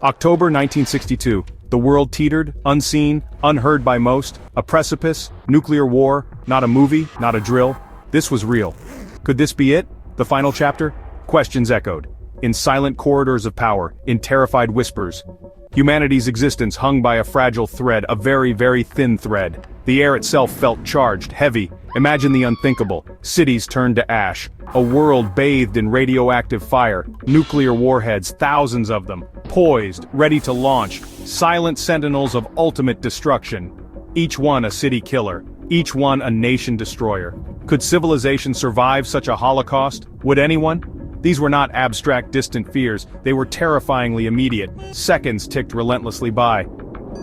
October 1962. The world teetered, unseen, unheard by most, a precipice, nuclear war, not a movie, not a drill. This was real. Could this be it? The final chapter? Questions echoed. In silent corridors of power, in terrified whispers. Humanity's existence hung by a fragile thread, a very, very thin thread. The air itself felt charged, heavy. Imagine the unthinkable. Cities turned to ash. A world bathed in radioactive fire. Nuclear warheads, thousands of them. Poised, ready to launch. Silent sentinels of ultimate destruction. Each one a city killer. Each one a nation destroyer. Could civilization survive such a holocaust? Would anyone? These were not abstract, distant fears. They were terrifyingly immediate. Seconds ticked relentlessly by.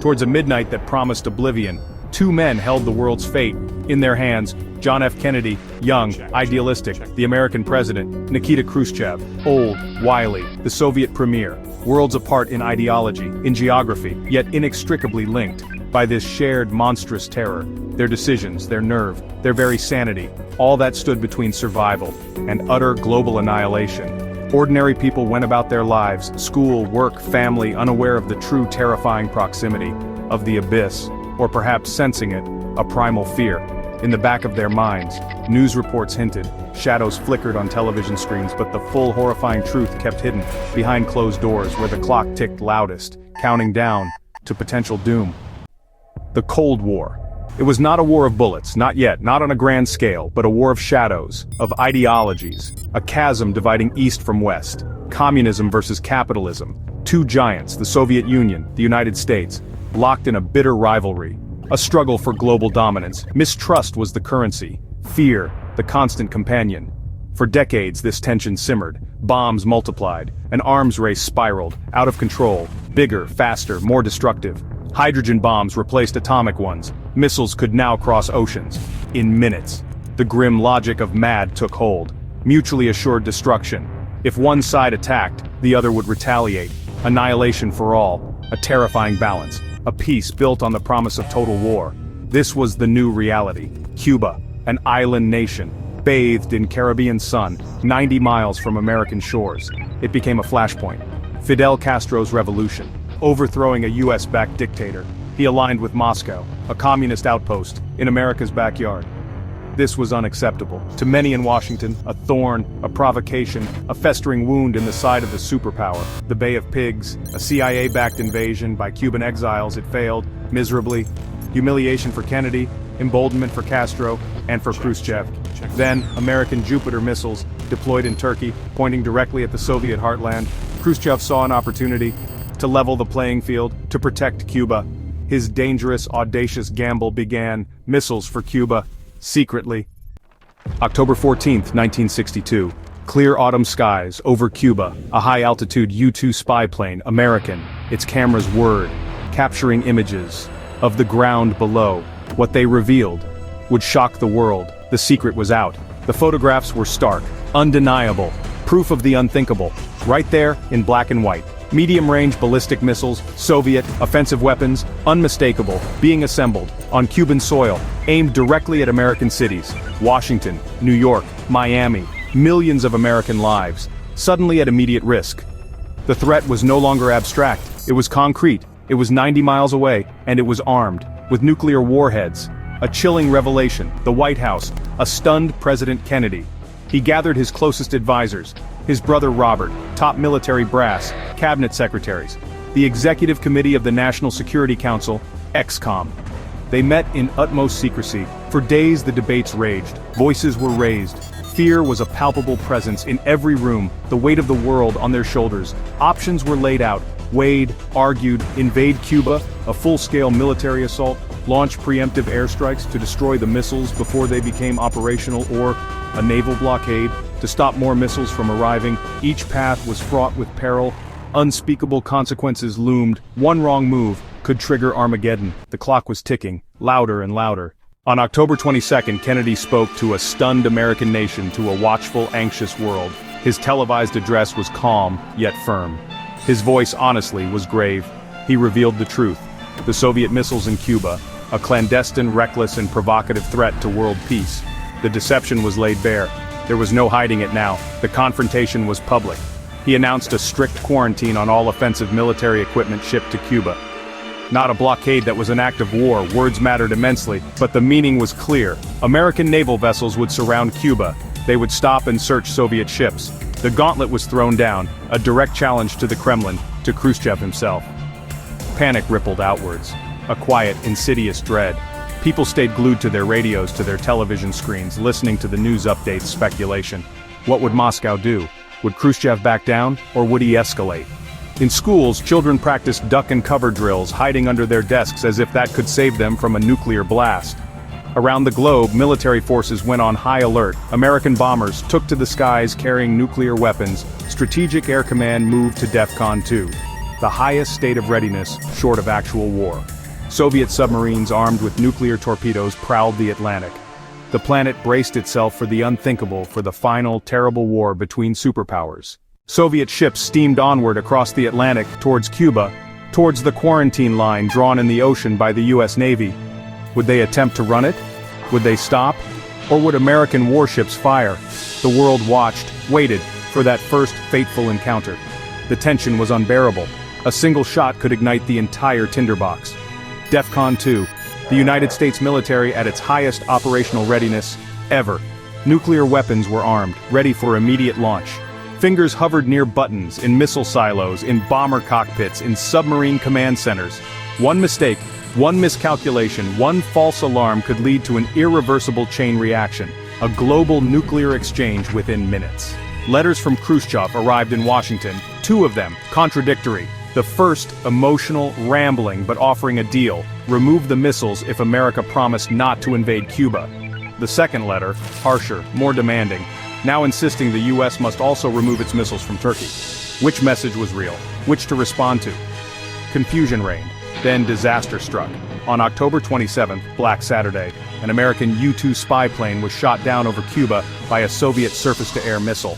Towards a midnight that promised oblivion, two men held the world's fate. In their hands, John F. Kennedy, young, idealistic, the American president, Nikita Khrushchev, old, wily, the Soviet premier, worlds apart in ideology, in geography, yet inextricably linked by this shared monstrous terror. Their decisions, their nerve, their very sanity, all that stood between survival and utter global annihilation. Ordinary people went about their lives, school, work, family, unaware of the true terrifying proximity of the abyss, or perhaps sensing it, a primal fear. In the back of their minds, news reports hinted, shadows flickered on television screens, but the full horrifying truth kept hidden behind closed doors where the clock ticked loudest, counting down to potential doom. The Cold War. It was not a war of bullets, not yet, not on a grand scale, but a war of shadows, of ideologies, a chasm dividing East from West, communism versus capitalism, two giants, the Soviet Union, the United States, locked in a bitter rivalry, a struggle for global dominance. Mistrust was the currency, fear, the constant companion. For decades this tension simmered, bombs multiplied, an arms race spiraled, out of control, bigger, faster, more destructive. Hydrogen bombs replaced atomic ones. Missiles could now cross oceans. In minutes. The grim logic of MAD took hold. Mutually assured destruction. If one side attacked, the other would retaliate. Annihilation for all. A terrifying balance. A peace built on the promise of total war. This was the new reality. Cuba, an island nation, bathed in Caribbean sun, 90 miles from American shores. It became a flashpoint. Fidel Castro's revolution. Overthrowing a US-backed dictator, he aligned with Moscow, a communist outpost, in America's backyard. This was unacceptable. To many in Washington, a thorn, a provocation, a festering wound in the side of the superpower. The Bay of Pigs, a CIA-backed invasion by Cuban exiles, it failed, miserably. Humiliation for Kennedy, emboldenment for Castro, and for Khrushchev. Then, American Jupiter missiles, deployed in Turkey, pointing directly at the Soviet heartland. Khrushchev saw an opportunity to level the playing field, to protect Cuba. His dangerous, audacious gamble began. Missiles for Cuba, secretly. October 14, 1962. Clear autumn skies, over Cuba, a high-altitude U-2 spy plane, American, its cameras whirred, capturing images of the ground below. What they revealed would shock the world. The secret was out. The photographs were stark, undeniable, proof of the unthinkable, right there in black and white. Medium-range ballistic missiles, Soviet, offensive weapons, unmistakable, being assembled, on Cuban soil, aimed directly at American cities. Washington, New York, Miami, millions of American lives, suddenly at immediate risk. The threat was no longer abstract, it was concrete, it was 90 miles away, and it was armed, with nuclear warheads. A chilling revelation, the White House, a stunned President Kennedy. He gathered his closest advisors, his brother Robert, top military brass, cabinet secretaries, the executive committee of the National Security Council, ExComm. They met in utmost secrecy. For days the debates raged, voices were raised. Fear was a palpable presence in every room, the weight of the world on their shoulders. Options were laid out, weighed, argued: invade Cuba, a full-scale military assault, launch preemptive airstrikes to destroy the missiles before they became operational, or a naval blockade to stop more missiles from arriving. Each path was fraught with peril. Unspeakable consequences loomed. One wrong move could trigger Armageddon. The clock was ticking, louder and louder. On October 22, Kennedy spoke to a stunned American nation, to a watchful, anxious world. His televised address was calm, yet firm. His voice, honestly, was grave. He revealed the truth. The Soviet missiles in Cuba, a clandestine, reckless, and provocative threat to world peace. The deception was laid bare. There was no hiding it now. The confrontation was public. He announced a strict quarantine on all offensive military equipment shipped to Cuba. Not a blockade that was an act of war, words mattered immensely, but the meaning was clear. American naval vessels would surround Cuba. They would stop and search Soviet ships. The gauntlet was thrown down, a direct challenge to the Kremlin, to Khrushchev himself. Panic rippled outwards. A quiet, insidious dread. People stayed glued to their radios, to their television screens, listening to the news updates, speculation. What would Moscow do? Would Khrushchev back down, or would he escalate? In schools, children practiced duck and cover drills, hiding under their desks as if that could save them from a nuclear blast. Around the globe, military forces went on high alert. American bombers took to the skies carrying nuclear weapons. Strategic Air Command moved to DEFCON 2, the highest state of readiness short of actual war. Soviet submarines armed with nuclear torpedoes prowled the Atlantic. The planet braced itself for the unthinkable, for the final, terrible war between superpowers. Soviet ships steamed onward across the Atlantic towards Cuba, towards the quarantine line drawn in the ocean by the US Navy. Would they attempt to run it? Would they stop? Or would American warships fire? The world watched, waited, for that first fateful encounter. The tension was unbearable. A single shot could ignite the entire tinderbox. DEFCON 2, the United States military at its highest operational readiness ever. Nuclear weapons were armed, ready for immediate launch. Fingers hovered near buttons, in missile silos, in bomber cockpits, in submarine command centers. One mistake, one miscalculation, one false alarm could lead to an irreversible chain reaction, a global nuclear exchange within minutes. Letters from Khrushchev arrived in Washington, two of them contradictory. The first, emotional, rambling, but offering a deal: remove the missiles if America promised not to invade Cuba. The second letter, harsher, more demanding, now insisting the US must also remove its missiles from Turkey. Which message was real? Which to respond to? Confusion reigned. Then disaster struck. On October 27, Black Saturday, an American U-2 spy plane was shot down over Cuba by a Soviet surface-to-air missile.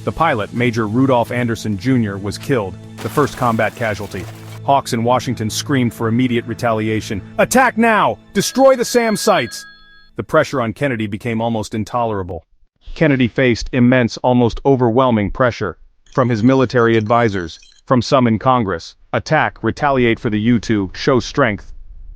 The pilot, Major Rudolph Anderson Jr., was killed, the first combat casualty. Hawks in Washington screamed for immediate retaliation. Attack now! Destroy the SAM sites! The pressure on Kennedy became almost intolerable. Kennedy faced immense, almost overwhelming pressure from his military advisors, from some in Congress. Attack, retaliate for the U-2, show strength.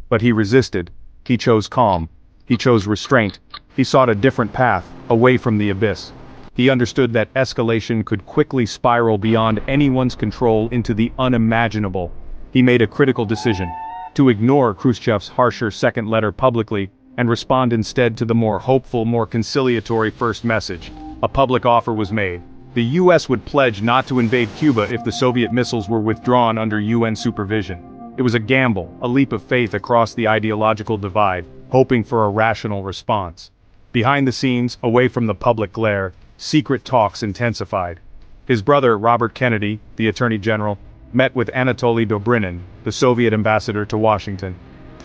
But he resisted. He chose calm. He chose restraint. He sought a different path, away from the abyss. He understood that escalation could quickly spiral beyond anyone's control into the unimaginable. He made a critical decision: to ignore Khrushchev's harsher second letter publicly, and respond instead to the more hopeful, more conciliatory first message. A public offer was made. The US would pledge not to invade Cuba if the Soviet missiles were withdrawn under UN supervision. It was a gamble, a leap of faith across the ideological divide, hoping for a rational response. Behind the scenes, away from the public glare, secret talks intensified. His brother, Robert Kennedy, the Attorney General, met with Anatoly Dobrinin, the Soviet ambassador to Washington.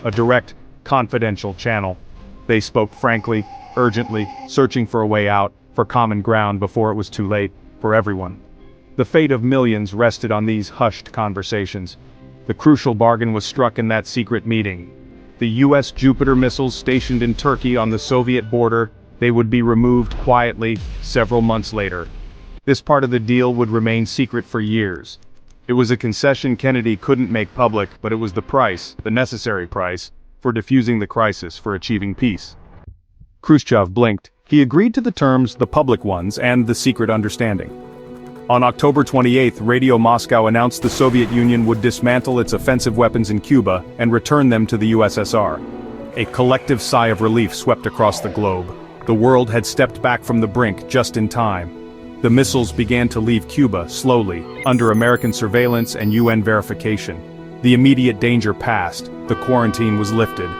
A direct, confidential channel. They spoke frankly, urgently, searching for a way out, for common ground before it was too late, for everyone. The fate of millions rested on these hushed conversations. The crucial bargain was struck in that secret meeting. The US Jupiter missiles stationed in Turkey on the Soviet border, they would be removed quietly several months later. This part of the deal would remain secret for years. It was a concession Kennedy couldn't make public, but it was the price, the necessary price, for defusing the crisis, for achieving peace. Khrushchev blinked. He agreed to the terms, the public ones, and the secret understanding. On October 28, Radio Moscow announced the Soviet Union would dismantle its offensive weapons in Cuba and return them to the USSR. A collective sigh of relief swept across the globe. The world had stepped back from the brink just in time. The missiles began to leave Cuba, slowly, under American surveillance and UN verification. The immediate danger passed, the quarantine was lifted.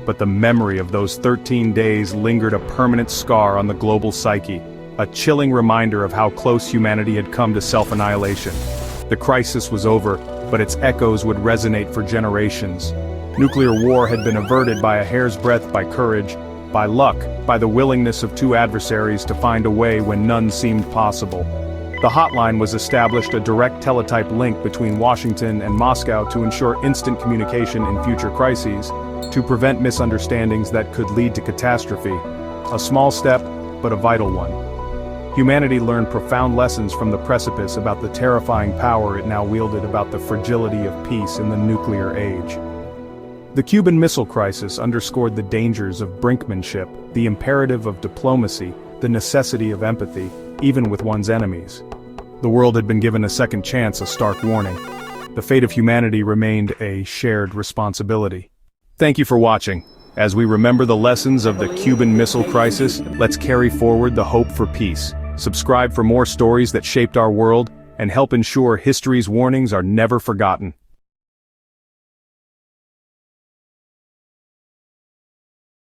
But the memory of those 13 days lingered a permanent scar on the global psyche, a chilling reminder of how close humanity had come to self-annihilation. The crisis was over, but its echoes would resonate for generations. Nuclear war had been averted by a hair's breadth, by courage, by luck, by the willingness of two adversaries to find a way when none seemed possible. The hotline was established, a direct teletype link between Washington and Moscow to ensure instant communication in future crises, to prevent misunderstandings that could lead to catastrophe. A small step, but a vital one. humanity learned profound lessons from the precipice about the terrifying power it now wielded, about the fragility of peace in the nuclear age. The Cuban Missile Crisis underscored the dangers of brinkmanship, the imperative of diplomacy, the necessity of empathy, even with one's enemies. The world had been given a second chance, a stark warning. The fate of humanity remained a shared responsibility. Thank you for watching. As we remember the lessons of the Cuban Missile Crisis, let's carry forward the hope for peace. Subscribe for more stories that shaped our world, and help ensure history's warnings are never forgotten.